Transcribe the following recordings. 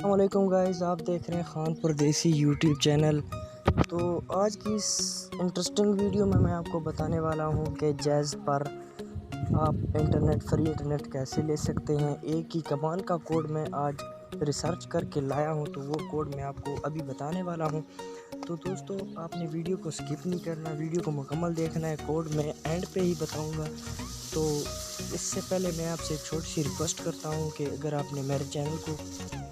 अस्सलामुअलैकुम गाइस, आप देख रहे हैं खान परदेसी यूट्यूब चैनल। तो आज की इस इंटरेस्टिंग वीडियो में मैं आपको बताने वाला हूं कि जैज़ पर आप फ्री इंटरनेट कैसे ले सकते हैं। एक ही कमाल का कोड मैं आज रिसर्च करके लाया हूं, तो वो कोड मैं आपको अभी बताने वाला हूं। तो दोस्तों, आपने वीडियो को स्किप नहीं करना, वीडियो को मुकम्मल देखना है। कोड मैं एंड पे ही बताऊंगा। तो इससे पहले मैं आपसे एक छोटी सी रिक्वेस्ट करता हूं कि अगर आपने मेरे चैनल को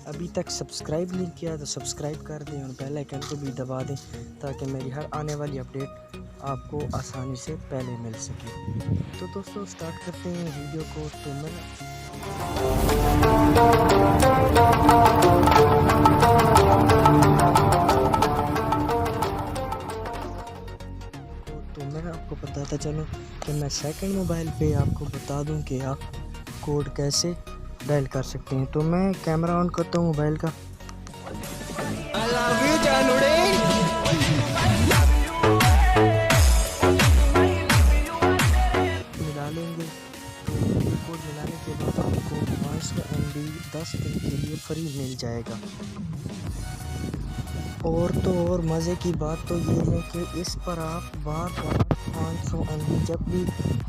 अभी तक सब्सक्राइब नहीं किया तो सब्सक्राइब कर दें और बेल आइकन को भी दबा दें, ताकि मेरी हर आने वाली अपडेट आपको आसानी से पहले मिल सके। तो दोस्तों, स्टार्ट करते हैं वीडियो को। तो मैं आपको बताता चलूँ कि मैं सेकंड मोबाइल पे आपको बता दूं कि आप कोड कैसे डायल कर सकते हैं। तो मैं कैमरा ऑन करता हूँ मोबाइल का। मिला लेंगे। तो ये कोड मिलाने के बाद आपको 500 MB 10 दिन के लिए फ्री मिल जाएगा। और तो और मज़े की बात तो ये है कि इस पर आप बार बार 500 MB, जब भी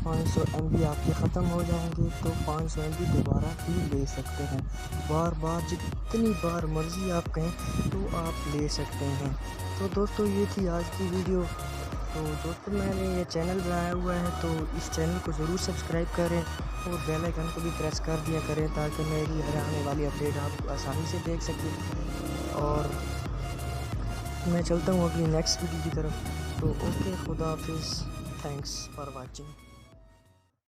500 MB आपके ख़त्म हो जाएंगे तो 500 MB दोबारा भी ले सकते हैं। बार बार जितनी बार मर्ज़ी आप कहें तो आप ले सकते हैं। तो दोस्तों, ये थी आज की वीडियो। तो दोस्तों, मैंने ये चैनल बनाया हुआ है, तो इस चैनल को ज़रूर सब्सक्राइब करें और बेल आइकन को भी प्रेस कर दिया करें, ताकि मेरी हर आने वाली अपडेट आप आसानी से देख सकें। और मैं चलता हूँ अगली नेक्स्ट वीडियो की तरफ। तो ओके, खुदा हाफिज़, थैंक्स फॉर वाचिंग।